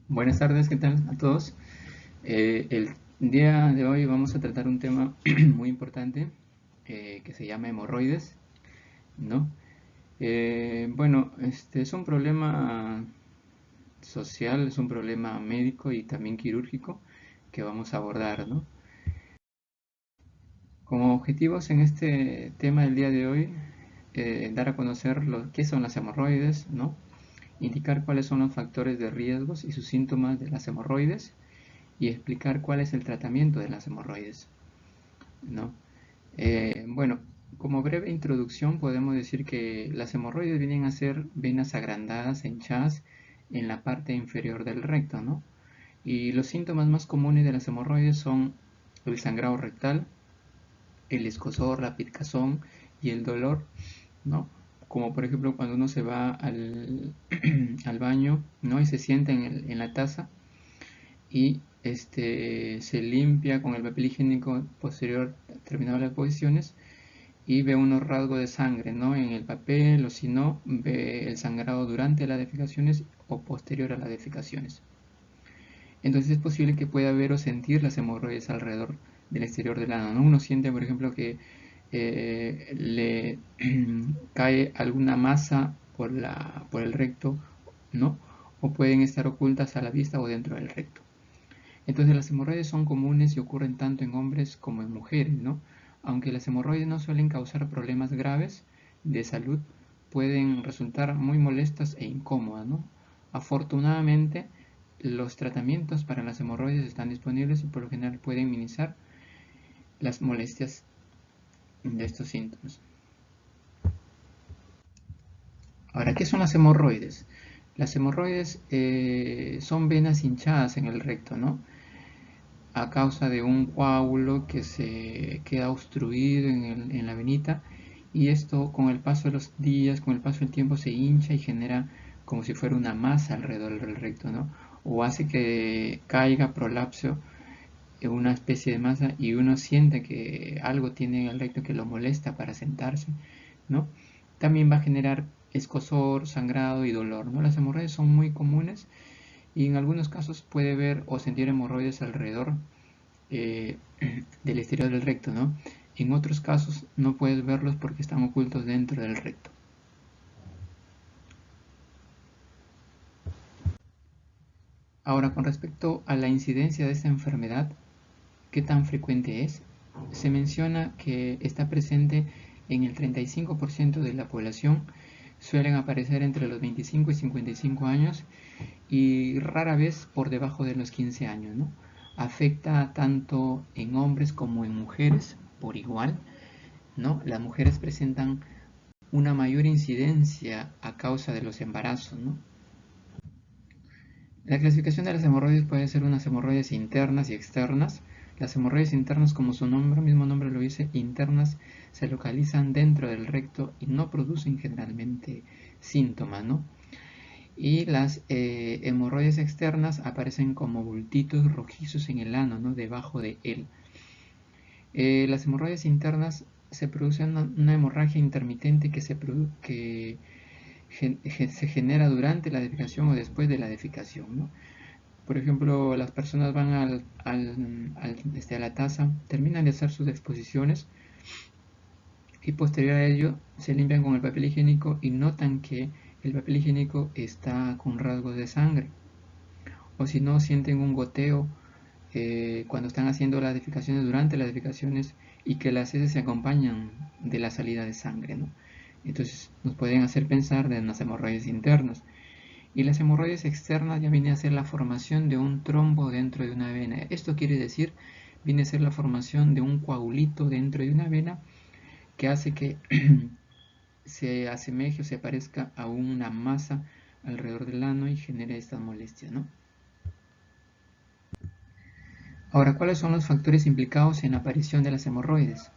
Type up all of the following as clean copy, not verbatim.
Buenas tardes, ¿qué tal a todos? El día de hoy vamos a tratar un tema muy importante que se llama hemorroides, ¿no? Este es un problema social, es un problema médico y también quirúrgico que vamos a abordar, ¿no? Como objetivos en este tema del día de hoy, dar a conocer qué son las hemorroides, ¿no? Indicar cuáles son los factores de riesgos y sus síntomas de las hemorroides y explicar cuál es el tratamiento de las hemorroides, ¿no? Bueno, como breve introducción podemos decir que las hemorroides vienen a ser venas agrandadas, hinchadas en la parte inferior del recto, ¿no? Y los síntomas más comunes de las hemorroides son el sangrado rectal, el escozor, la picazón y el dolor, ¿no? Como por ejemplo cuando uno se va al baño, ¿no? Y se sienta en la taza y se limpia con el papel higiénico posterior terminado las posiciones y ve unos rasgos de sangre, ¿no? En el papel, o si no, ve el sangrado durante las defecaciones o posterior a las defecaciones. Entonces es posible que pueda ver o sentir las hemorroides alrededor del exterior del ano, ¿no? Uno siente, por ejemplo, que le cae alguna masa por el recto, ¿no? O pueden estar ocultas a la vista o dentro del recto. Entonces las hemorroides son comunes y ocurren tanto en hombres como en mujeres, ¿no? Aunque las hemorroides no suelen causar problemas graves de salud, pueden resultar muy molestas e incómodas, ¿no? Afortunadamente, los tratamientos para las hemorroides están disponibles y por lo general pueden minimizar las molestias de estos síntomas. Ahora, ¿qué son las hemorroides? Las hemorroides son venas hinchadas en el recto, ¿no? A causa de un coágulo que se queda obstruido en la venita y esto con el paso de los días, con el paso del tiempo se hincha y genera como si fuera una masa alrededor del recto, ¿no? O hace que caiga prolapso en una especie de masa y uno siente que algo tiene en el recto que lo molesta para sentarse, ¿no? También va a generar escozor, sangrado y dolor, ¿no? Las hemorroides son muy comunes y en algunos casos puede ver o sentir hemorroides alrededor eh, del exterior del recto, ¿no? En otros casos no puedes verlos porque están ocultos dentro del recto. Ahora, con respecto a la incidencia de esta enfermedad, ¿qué tan frecuente es? Se menciona que está presente en el 35% de la población, suelen aparecer entre los 25 y 55 años y rara vez por debajo de los 15 años, ¿no? Afecta tanto en hombres como en mujeres por igual, ¿no? Las mujeres presentan una mayor incidencia a causa de los embarazos, ¿no? La clasificación de las hemorroides puede ser unas hemorroides internas y externas. Las hemorroides internas, como su nombre, mismo nombre lo dice, internas, se localizan dentro del recto y no producen generalmente síntomas, ¿no? Y las hemorroides externas aparecen como bultitos rojizos en el ano, ¿no? Debajo de él. Las hemorroides internas se produce una hemorragia intermitente que se genera durante la defecación o después de la defecación, ¿no? Por ejemplo, las personas van a la taza, terminan de hacer sus exposiciones y posterior a ello se limpian con el papel higiénico y notan que el papel higiénico está con rasgos de sangre. O si no, sienten un goteo cuando están haciendo las defecaciones, durante las defecaciones y que las heces se acompañan de la salida de sangre, ¿no? Entonces nos pueden hacer pensar de unas hemorroides internas. Y las hemorroides externas ya viene a ser la formación de un trombo dentro de una vena. Esto quiere decir, viene a ser la formación de un coagulito dentro de una vena que hace que se asemeje o se parezca a una masa alrededor del ano y genere estas molestias, ¿no? Ahora, ¿cuáles son los factores implicados en la aparición de las hemorroides?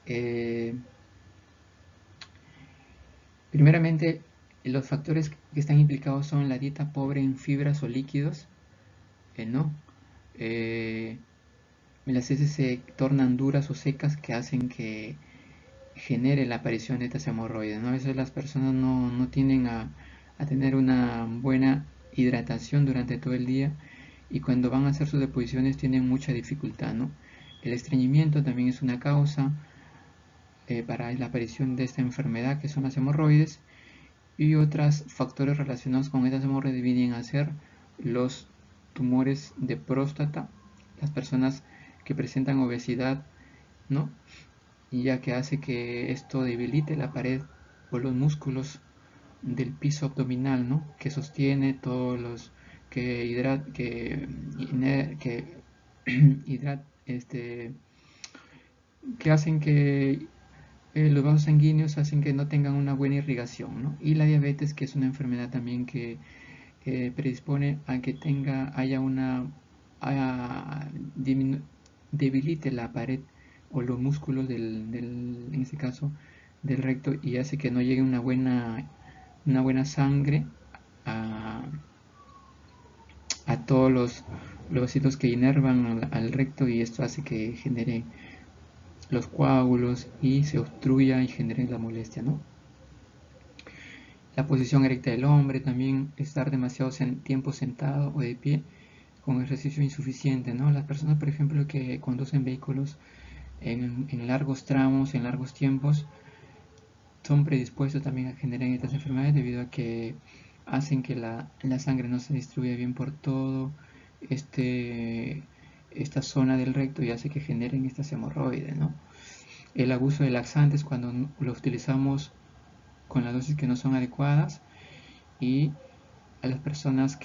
Eh, Primeramente, los factores que están implicados son la dieta pobre en fibras o líquidos, ¿no? Eh, las heces se tornan duras o secas que hacen que genere la aparición de estas hemorroides, ¿no? A veces las personas no tienden a tener una buena hidratación durante todo el día, y cuando van a hacer sus deposiciones tienen mucha dificultad, ¿no? El estreñimiento también es una causa para la aparición de esta enfermedad, que son las hemorroides, y otros factores relacionados con estas hemorroides vienen a ser los tumores de próstata, las personas que presentan obesidad, ¿no? Y ya que hace que esto debilite la pared o los músculos del piso abdominal, ¿no? Que sostiene todos los que que hacen que los vasos sanguíneos hacen que no tengan una buena irrigación, ¿no? Y la diabetes, que es una enfermedad también que predispone a que haya una debilite la pared o los músculos en este caso del recto, y hace que no llegue una buena sangre a, todos los sitios que inervan al recto, y esto hace que genere los coágulos y se obstruya y genere la molestia, ¿no? La posición erecta del hombre, también estar demasiado tiempo sentado o de pie con ejercicio insuficiente, ¿no? Las personas, por ejemplo, que conducen vehículos en largos tramos, en largos tiempos, son predispuestos también a generar estas enfermedades, debido a que hacen que la sangre no se distribuya bien por todo esta zona del recto, y hace que generen estas hemorroides, ¿no? El abuso de laxantes cuando lo utilizamos con las dosis que no son adecuadas, y a las personas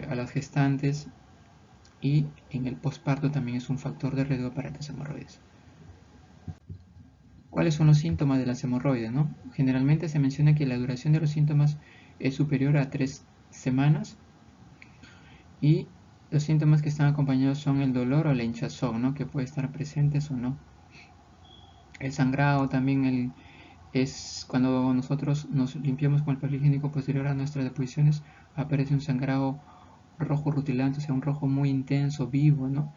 a las gestantes, y en el posparto también es un factor de riesgo para estas hemorroides. ¿Cuáles son los síntomas de las hemorroides, no? Generalmente se menciona que la duración de los síntomas es superior a 3 semanas, y los síntomas que están acompañados son el dolor o la hinchazón, ¿no? Que puede estar presentes o no. El sangrado también es cuando nosotros nos limpiamos con el papel higiénico posterior a nuestras deposiciones, aparece un sangrado rojo rutilante, o sea, un rojo muy intenso, vivo, ¿no?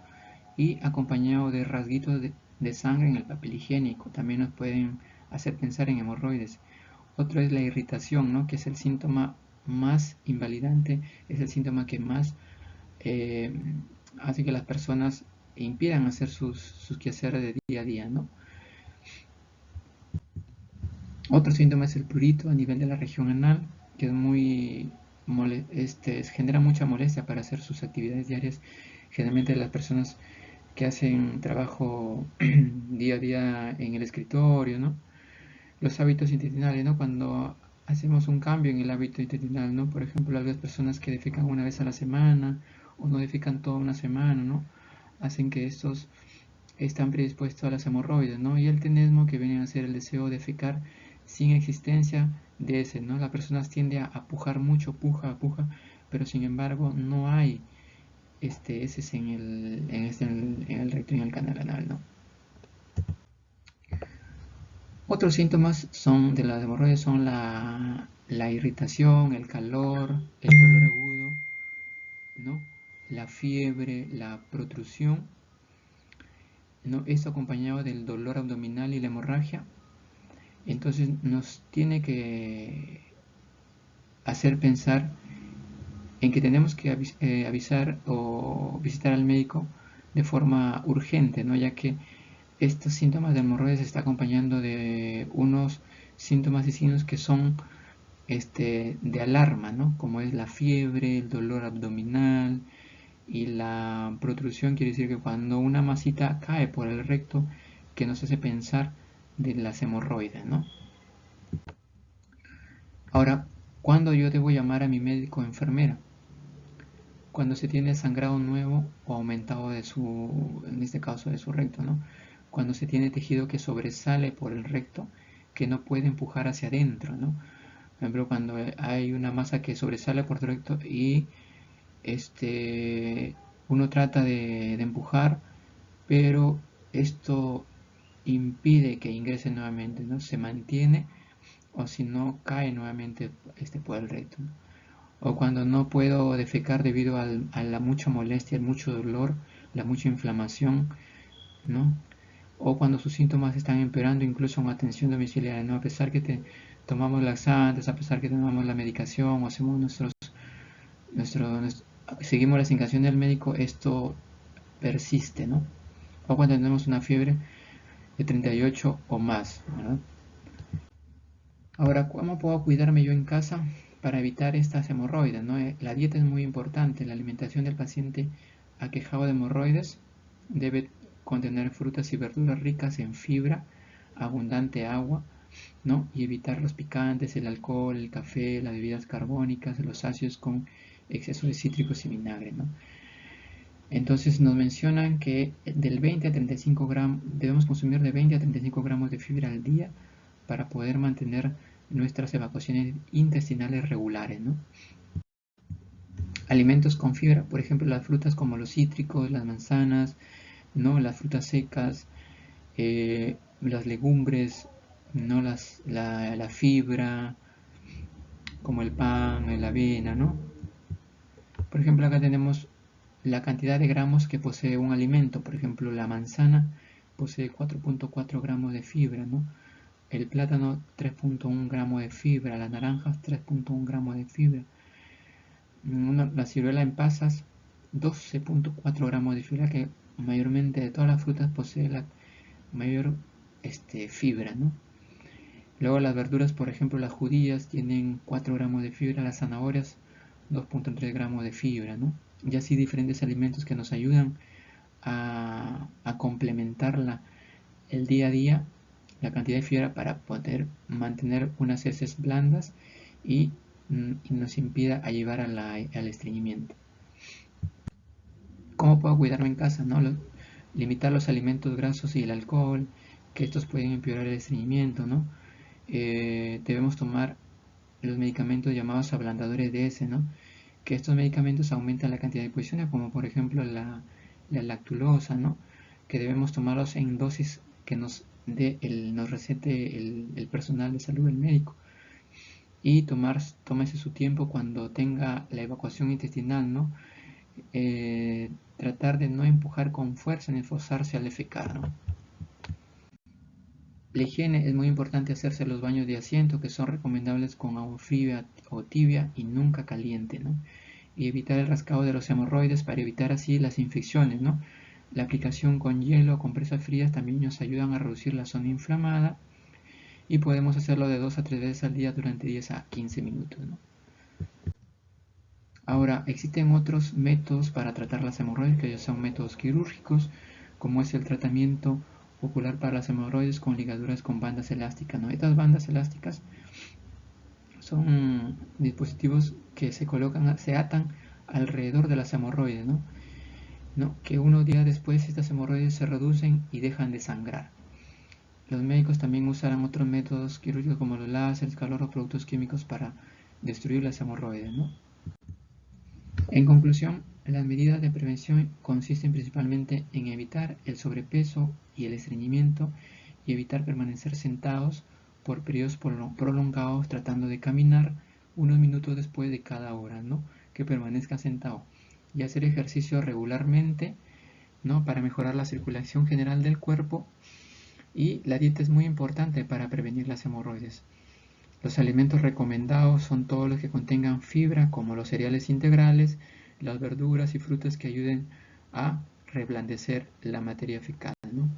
Y acompañado de rasguitos de sangre en el papel higiénico. También nos pueden hacer pensar en hemorroides. Otro es la irritación, ¿no? Que es el síntoma más invalidante, es el síntoma que más hace que las personas impidan hacer sus quehaceres de día a día, ¿no? Otro síntoma es el prurito a nivel de la región anal, que es genera mucha molestia para hacer sus actividades diarias. Generalmente las personas que hacen trabajo día a día en el escritorio, ¿no? Los hábitos intestinales, ¿no? Cuando hacemos un cambio en el hábito intestinal, ¿no? Por ejemplo, algunas personas que defecan una vez a la semana o no defecan toda una semana, ¿no? Hacen que estos están predispuestos a las hemorroides, ¿no? Y el tenesmo, que viene a ser el deseo de defecar sin existencia de ese, ¿no? La persona tiende a pujar mucho, puja, pero sin embargo no hay heces en el recto y en el canal anal, ¿no? Otros síntomas de las hemorroides son la irritación, el calor, el dolor agudo, ¿no? La fiebre, la protrusión, ¿no? Esto acompañado del dolor abdominal y la hemorragia. Entonces nos tiene que hacer pensar en que tenemos que avisar o visitar al médico de forma urgente, ¿no? Ya que estos síntomas de hemorroides se está acompañando de unos síntomas y signos que son de alarma, ¿no? Como es la fiebre, el dolor abdominal y la protrusión. Quiere decir que cuando una masita cae por el recto, que nos hace pensar de las hemorroides, ¿no? Ahora, ¿cuándo yo debo llamar a mi médico o enfermera? Cuando se tiene sangrado nuevo o aumentado en este caso de su recto, ¿no? Cuando se tiene tejido que sobresale por el recto, que no puede empujar hacia adentro, ¿no? Por ejemplo, cuando hay una masa que sobresale por el recto y uno trata de empujar, pero esto impide que ingrese nuevamente, ¿no? Se mantiene, o si no cae nuevamente por el recto, ¿no? O cuando no puedo defecar debido a la mucha molestia, el mucho dolor, la mucha inflamación, ¿no? O cuando sus síntomas están empeorando, incluso en atención domiciliaria, ¿no? A pesar que tomamos laxantes, a pesar que tomamos la medicación o hacemos seguimos las indicaciones del médico, esto persiste, ¿no? O cuando tenemos una fiebre de 38 o más, ¿verdad? Ahora, ¿cómo puedo cuidarme yo en casa para evitar estas hemorroides, ¿no? La dieta es muy importante. La alimentación del paciente aquejado de hemorroides debe contener frutas y verduras ricas en fibra, abundante agua, ¿no? Y evitar los picantes, el alcohol, el café, las bebidas carbónicas, los ácidos con exceso de cítricos y vinagre, ¿no? Entonces nos mencionan que del 20 a 35 gramos, debemos consumir de 20 a 35 gramos de fibra al día para poder mantener nuestras evacuaciones intestinales regulares, ¿no? Alimentos con fibra, por ejemplo, las frutas como los cítricos, las manzanas, ¿no? Las frutas secas, las legumbres, ¿no? La fibra, como el pan, la avena, ¿no? Por ejemplo, acá tenemos la cantidad de gramos que posee un alimento. Por ejemplo, la manzana posee 4.4 gramos de fibra, ¿no? El plátano 3.1 gramos de fibra, las naranjas 3.1 gramos de fibra, la ciruela en pasas 12.4 gramos de fibra, que mayormente de todas las frutas posee la mayor fibra, ¿no? Luego las verduras, por ejemplo, las judías tienen 4 gramos de fibra, las zanahorias 2.3 gramos de fibra, ¿no? Y así diferentes alimentos que nos ayudan a complementar el día a día, la cantidad de fibra para poder mantener unas heces blandas y nos impida a llevar al estreñimiento. ¿Cómo puedo cuidarme en casa? ¿No? Limitar los alimentos grasos y el alcohol, que estos pueden empeorar el estreñimiento, ¿no? Debemos tomar los medicamentos llamados ablandadores de heces, ¿no? Que estos medicamentos aumentan la cantidad de posiciones, como por ejemplo la lactulosa, ¿no? Que debemos tomarlos en dosis que nos recete el personal de salud, el médico. Y tómese su tiempo cuando tenga la evacuación intestinal, ¿no? Tratar de no empujar con fuerza ni forzarse al defecar, ¿no? La higiene es muy importante, hacerse los baños de asiento, que son recomendables con agua fría o tibia y nunca caliente, ¿no? Y evitar el rascado de los hemorroides para evitar así las infecciones, ¿no? La aplicación con hielo o compresas frías también nos ayudan a reducir la zona inflamada y podemos hacerlo de 2 a 3 veces al día durante 10 a 15 minutos, ¿no? Ahora, existen otros métodos para tratar las hemorroides, que ya son métodos quirúrgicos, como es el tratamiento popular para las hemorroides con ligaduras con bandas elásticas, ¿no? Estas bandas elásticas son dispositivos que se atan alrededor de las hemorroides, ¿no? Que unos días después estas hemorroides se reducen y dejan de sangrar. Los médicos también usarán otros métodos quirúrgicos como los láseres, calor o productos químicos para destruir las hemorroides, ¿no? En conclusión, las medidas de prevención consisten principalmente en evitar el sobrepeso y el estreñimiento y evitar permanecer sentados por periodos prolongados tratando de caminar unos minutos después de cada hora, ¿no? Que permanezca sentado y hacer ejercicio regularmente, ¿no? Para mejorar la circulación general del cuerpo, y la dieta es muy importante para prevenir las hemorroides. Los alimentos recomendados son todos los que contengan fibra, como los cereales integrales, las verduras y frutas que ayuden a reblandecer la materia fecal, ¿no?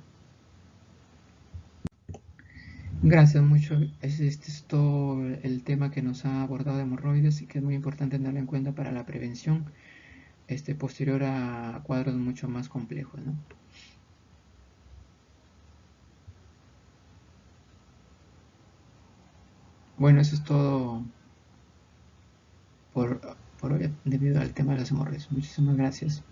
Gracias mucho. Este es todo el tema que nos ha abordado de hemorroides y que es muy importante tenerlo en cuenta para la prevención posterior a cuadros mucho más complejos, ¿no? Bueno, eso es todo por, por hoy debido al tema de las hemorroides. Muchísimas gracias.